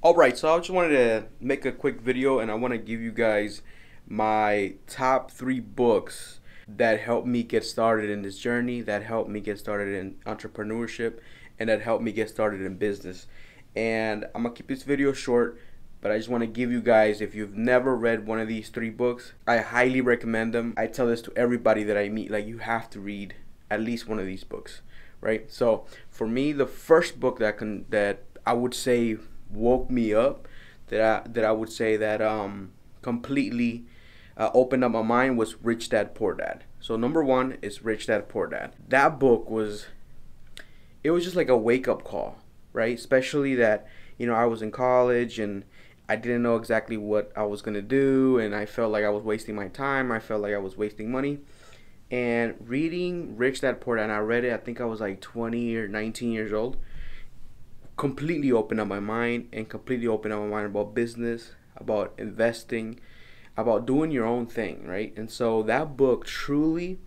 Alright, so I just wanted to make a quick video and I want to give you guys my top 3 books that helped me get started in this journey, that helped me get started in entrepreneurship, and that helped me get started in business. And I'm going to keep this video short, but I just want to give you guys, if you've never read one of these 3 books, I highly recommend them. I tell this to everybody that I meet, like, you have to read at least one of these books, right? So for me, the first book that I would say woke me up, that I would say that completely opened up my mind, was Rich Dad Poor Dad. So number one is Rich Dad Poor Dad. That book was, it was just like a wake-up call, right? Especially that, I was in college and I didn't know exactly what I was gonna do, and I felt like I was wasting my time. I felt like I was wasting money. And reading Rich Dad Poor Dad, and I read it, I think I was like 20 or 19 years old, completely opened up my mind, and completely opened up my mind about business, about investing, about doing your own thing, right? And so that book, truly,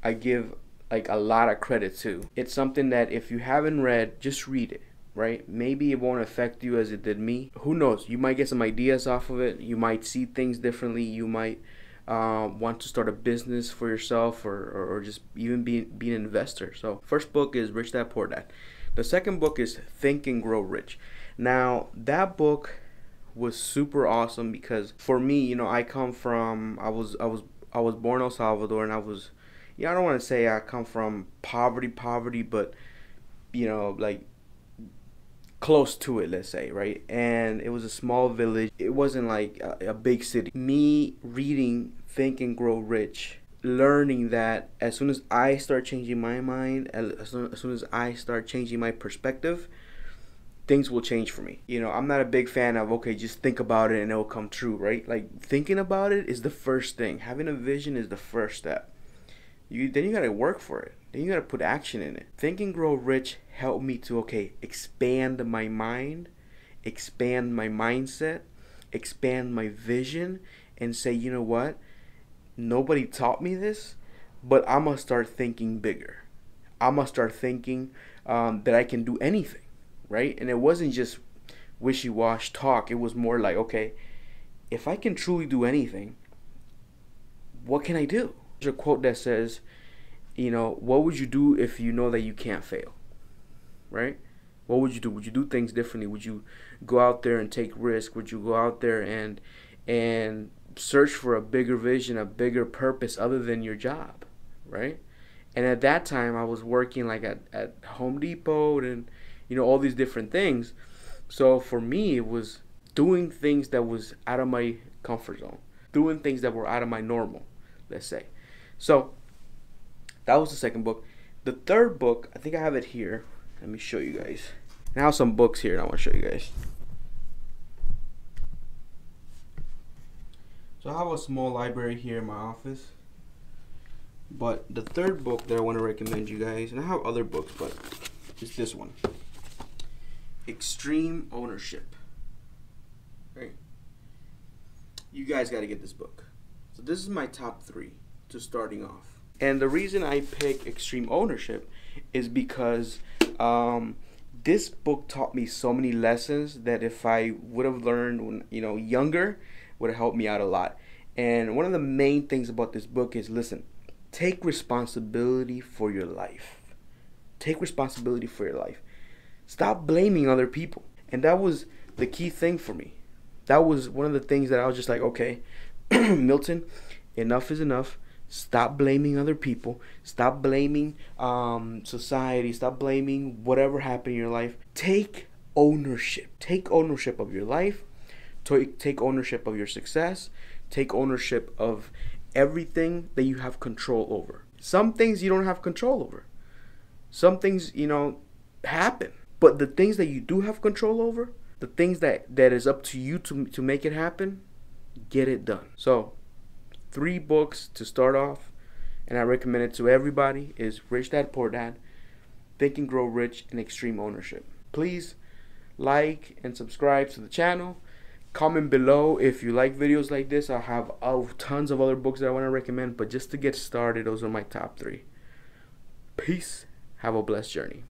I give like a lot of credit to. It's something that if you haven't read, just read it, right? Maybe it won't affect you as it did me. Who knows? You might get some ideas off of it. You might see things differently. You might want to start a business for yourself, or just even be an investor. So first book is Rich Dad Poor Dad. The second book is Think and Grow Rich. Now that book was super awesome because for me, I come from, I was born in El Salvador, and I was, I don't want to say I come from poverty, but like close to it, let's say, right? And it was a small village. It wasn't like a big city. Me reading Think and Grow Rich, learning that as soon as I start changing my mind, as soon as I start changing my perspective, things will change for me. I'm not a big fan of, okay, just think about it and it will come true, right? Like, thinking about it is the first thing. Having a vision is the first step. Then you gotta work for it. Then you gotta put action in it. Think and Grow Rich helped me to, okay, expand my mind, expand my mindset, expand my vision, and say, you know what? Nobody taught me this, but I'm gonna start thinking bigger. I'm gonna start thinking that I can do anything, right? And it wasn't just wishy-washy talk. It was more like, okay, if I can truly do anything, what can I do? There's a quote that says, what would you do if you know that you can't fail, right? What would you do? Would you do things differently? Would you go out there and take risks? Would you go out there and search for a bigger vision, a bigger purpose other than your job, right? And at that time, I was working like at Home Depot and all these different things. So for me, it was doing things that was out of my comfort zone, doing things that were out of my normal, let's say. So that was the second book. The third book, I think I have it here. Let me show you guys. Now some books here, and I want to show you guys. So I have a small library here in my office. But the third book that I want to recommend you guys, and I have other books, but it's this one. Extreme Ownership. Right? You guys got to get this book. So this is my top 3 to starting off. And the reason I pick Extreme Ownership is because this book taught me so many lessons that if I would have learned when younger, would have helped me out a lot. And one of the main things about this book is, listen, take responsibility for your life. Take responsibility for your life. Stop blaming other people. And that was the key thing for me. That was one of the things that I was just like, okay, Milton, enough is enough. Stop blaming other people. Stop blaming society. Stop blaming whatever happened in your life. Take ownership. Take ownership of your life. Take ownership of your success. Take ownership of everything that you have control over. Some things you don't have control over. Some things, happen. But the things that you do have control over, the things that is up to you to make it happen, get it done. So 3 books to start off, and I recommend it to everybody, is Rich Dad Poor Dad, Think and Grow Rich, and Extreme Ownership. Please like and subscribe to the channel. Comment below if you like videos like this. I have tons of other books that I want to recommend, but just to get started, those are my top 3. Peace. Have a blessed journey.